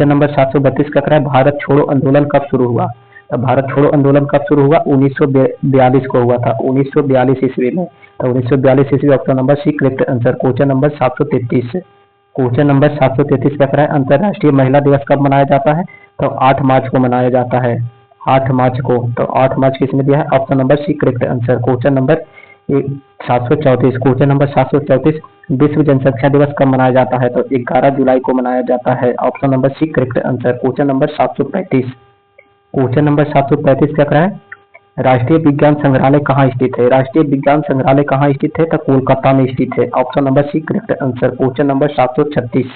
Question number 732 क्या कह रहा है, भारत छोड़ो आंदोलन कब शुरू हुआ। तो भारत छोड़ो आंदोलन कब शुरू हुआ, 1942 को हुआ था, 1942 ईस्वी में। तो 1942 ईस्वी, option number C correct answer. Question number 733, question number 733 क्या कह रहा है, अंतर्राष्ट्रीय महिला दिवस कब मनाया जाता है। तो 8 मार्च को मनाया जाता है, 8 मार्च को। तो 8 मार्च किसने दिया है, option number C correct answer. Question number 734, question number 734, विश्व जनसंख्या दिवस कब मनाया जाता है। तो 11 जुलाई को मनाया जाता है, option number C correct answer. Question number 735, question number 735 क्या कह रहा है, राष्ट्रीय विज्ञान संग्रहालय कहाँ स्थित है। राष्ट्रीय विज्ञान संग्रहालय कहाँ स्थित है, तो कोलकाता में स्थित है, option number C correct answer. Question number 736,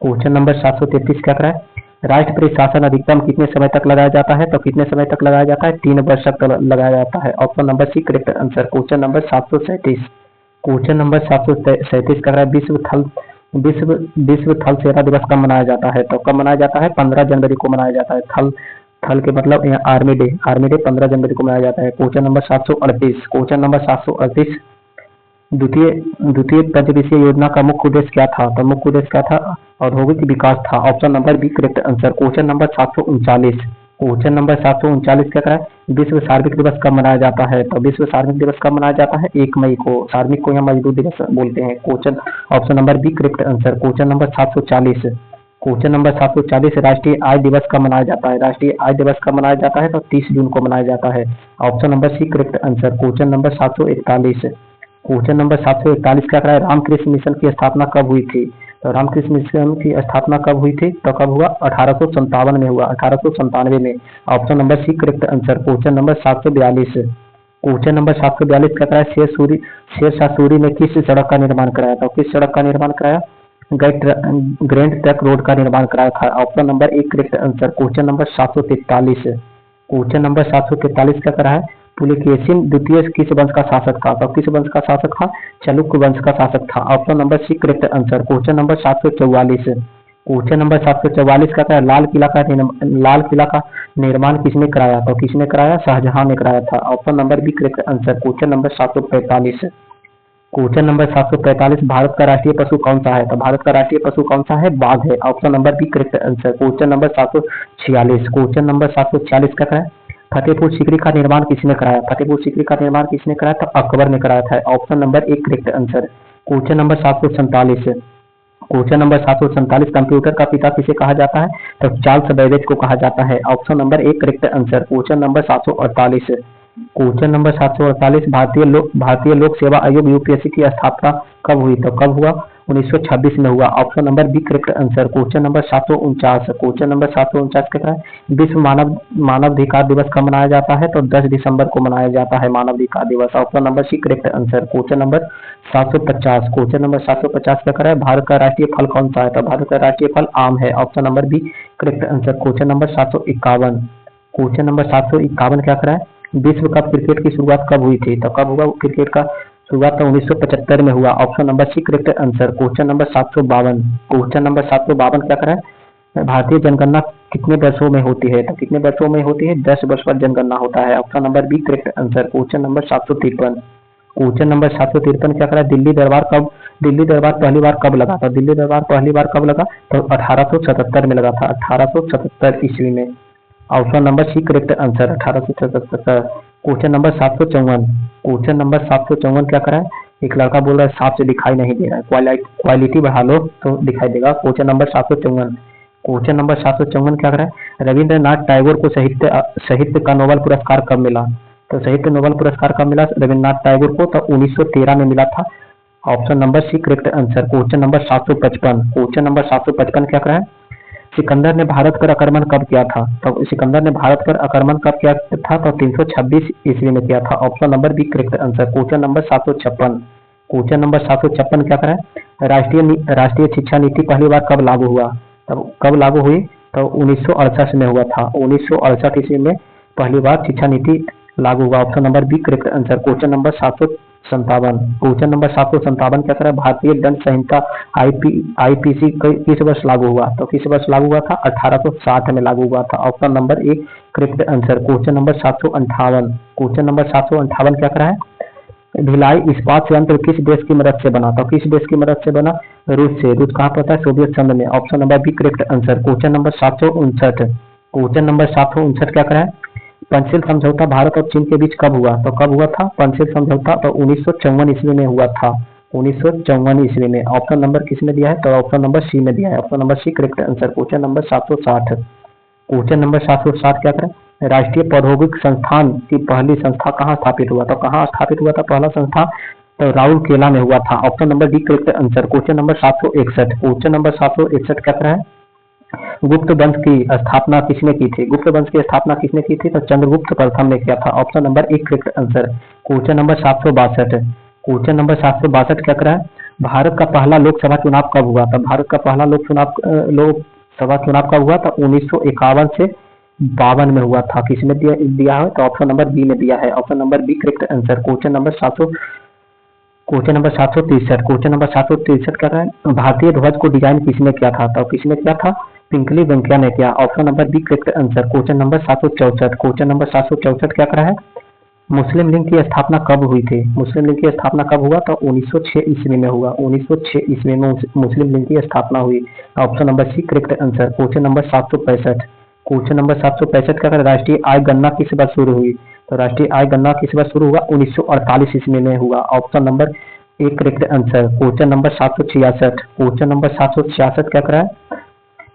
question number 733 क्या कह रहा है, राष्ट्रपति शासन अधिकतम कितने समय तक लगाया जाता है। तो कितने समय तक लगाया जाता है, 3 वर्ष तक लगाया जाता है, option number C correct answer. Question number 737, question number 737 का विश्व थल सेना दिवस कब मनाया जाता है। तो कब मनाया जाता है, 15 जनवरी को मनाया जाता है। थल थल के मतलब आर्मी डे, आर्मी डे 15 जनवरी को मनाया जाता है। क्वेश्चन नंबर 738, क्वेश्चन नंबर 738, द्वितीय द्वितीय पंचवर्षीय योजना का मुख्य उद्देश्य क्या था। तो मुख्य उद्देश्य क्या था, औद्योगिक विकास था, option number B correct answer. Question number 739, question number 739 क्या करा है, विश्व कार्मिक दिवस कब मनाया जाता है। तो विश्व कार्मिक दिवस कब मनाया जाता है, 1 मई को। कार्मिक को यहाँ मजदूर दिवस बोलते हैं। Question option number B correct answer. Question number 740, question number 740, राष्ट्रीय आय दिवस कब मनाया जाता है। राष्ट्रीय आय दिवस कब मनाया जाता है, तो 30 जून को मनाया जाता है, option number C correct answer. Question number 741, question number 741 क्या करा है, रामकृष्ण मिशन की स्थापना कब हुई थी। तो रामकृष्ण मिशन की स्थापना कब हुई थी, तो कब हुआ, 1857 में हुआ, 1897 में, option number C correct answer. Question number 742, question number 742 क्या करा है, शेरशाह सूरी ने किस सड़क का निर्माण कराया था। किस सड़क का निर्माण कराया, ग्रैंड ट्रक रोड का निर्माण कराया था, option number A correct answer. Question number 743, question number 743 क्या करा है, पुलकेशिन द्वितीय किस वंश का शासक था। तो किस वंश का शासक था, चालुक्य वंश का शासक था, option number C correct answer. Question number 744, question number 744 का क्या, लाल किला का निर्माण किसने कराया। तो किसने कराया, शाहजहां ने कराया था, option number B correct answer. Question number 745, question number 745, भारत का राष्ट्रीय पशु कौन सा है। तो भारत का राष्ट्रीय पशु कौन सा है, बाघ है, option number B correct answer. Question number 746, question number 746 का है, फतेहपुर सीकरी का निर्माण किसने कराया। फतेहपुर सीकरी का निर्माण किसने कराया था, अकबर ने कराया था, option number A correct answer. Question number 747, question number 747, computer का पिता किसे कहा जाता है। तो चार्ल्स बेबेज को कहा जाता है, option number A correct answer. Question number 748, question number 748, भारतीय लोक सेवा आयोग यूपीएससी की स्थापना कब हुई। तो कब हुआ, 1926 में हुआ, option number B correct answer. Question number 749, question number 749 कहता है, विश्व मानवाधिकार दिवस कब मनाया जाता है। तो 10 दिसंबर को मनाया जाता है मानवाधिकार दिवस, option number C correct answer. Question number 750, question number 750 क्या करा है, भारत का राष्ट्रीय फल कौन सा है। तो भारत का राष्ट्रीय फल आम है, option number B correct answer. Question number 751, question number 751 क्या करा है, विश्व कप क्रिकेट की शुरुआत कब हुई थी। तो कब हुआ क्रिकेट का शुरुआत, तो 1975 में हुआ, option number C correct answer. Question number 752, question number 752 क्या करा है, भारतीय जनगणना कितने वर्षों में होती है। तो कितने वर्षों में होती है, 10 वर्ष पर जनगणना होता है, option number B correct answer. Question number 753, question number 753 क्या करा है, दिल्ली दरबार पहली बार कब लगा था। दिल्ली दरबार पहली बार कब लगा, तो 1877 में लगा था, 1877 ईस्वी में, option number C correct answer, 1877। Question number 754, question number 754 क्या करा है, एक लड़का बोल रहा है सांप से दिखाई नहीं दे रहा है, क्वालिटी बढ़ा लो तो दिखाई देगा। क्वेश्चन नंबर 754, क्वेश्चन नंबर 754 क्या करा है, रविंद्रनाथ टैगोर को साहित्य का नोबेल पुरस्कार कब मिला। तो साहित्य नोबेल पुरस्कार कब मिला रविंद्रनाथ टैगोर को, तो 1913 में मिला था, option number C correct answer. Question number 755, question number 755 क्या करा है, सिकंदर ने भारत पर आक्रमण कब किया था। तो सिकंदर ने भारत पर आक्रमण कब किया था, तो 326 ईस्वी में किया था, option number B correct answer. Question number 756, question number 756 क्या करा है, राष्ट्रीय शिक्षा नीति पहली बार कब लागू हुआ। तब कब लागू हुई, तो 1968 में हुआ था, 1968 ईस्वी में पहली बार शिक्षा नीति लागू हुआ, option number B correct answer. Question number 757, question number 757 क्या करा है, भारतीय दंड संहिता आईपीसी किस वर्ष लागू हुआ। तो किस वर्ष लागू हुआ था, 1860 में लागू हुआ था, option number A correct answer. Question number 758, question number 758 क्या करा है, भिलाई इस्पात संयंत्र किस देश की मदद से बना? तो किस देश की मदद से बना? रूस से। रूस कहाँ पड़ता है? सोवियत संघ में। Option number B correct answer. Question number 759। Question number 759 क्या करा है? पंचशील समझौता भारत और चीन के बीच कब हुआ? तो कब हुआ था पंचशील समझौता? तो 1954 ईस्वी में हुआ था। 1954 ईस्वी में। ऑप्शन नंबर किसने दिया है? तो ऑप्शन नंबर सी में दिया है। Option number C correct answer. Question number 760। Question number 760 क्या करें? राष्ट्रीय प्रौद्योगिक संस्थान की पहली संस्था कहाँ स्थापित हुआ? तो कहाँ स्थापित हुआ था पहला संस्था? तो राउरकेला में हुआ था। Option number D correct answer. Question number 761। Question number 761 क्या करें? गुप्त वंश की स्थापना किसने की थी? गुप्त वंश की स्थापना किसने की थी? तो चंद्रगुप्त प्रथम ने किया था। ऑप्शन नंबर एक correct answer. Question number 762। Question number 762 क्या करा है? भारत का पहला लोकसभा चुनाव कब हुआ था? भारत का पहला लोकसभा चुनाव कब हुआ था? 1951 से 52 में हुआ था। किसने दिया है? तो ऑप्शन नंबर बी में दिया है। Option number B correct answer. Question number 763। Question number 763 क्या है? भारतीय ध्वज को डिजाइन किसने किया था? तो किसने किया था? पिंकली वेंकैया ने किया। Option number B correct answer. Question number 764। Question number 764 क्या करा है? मुस्लिम लीग की स्थापना कब हुई थी? मुस्लिम लीग की स्थापना कब हुआ? तो 1906 ईस्वी में हुआ। 1906 ईस्वी में मुस्लिम लीग की स्थापना हुई। Option number C correct answer. Question number 765। Question number 765 क्या करें? राष्ट्रीय आय गणना किस वर्ष शुरू हुई? तो राष्ट्रीय आय गणना किस वर्ष शुरू हुआ? 1948 ईस्वी में हुआ। ऑप्शन नंबर एक correct answer. Question number 766। Question number 766 क्या करा है?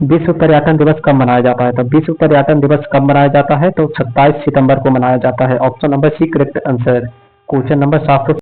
विश्व पर्यटन दिवस कब मनाया जाता है? तो विश्व पर्यटन दिवस कब मनाया जाता है? तो 27 सितंबर को मनाया जाता है। Option number C correct answer. Question number 700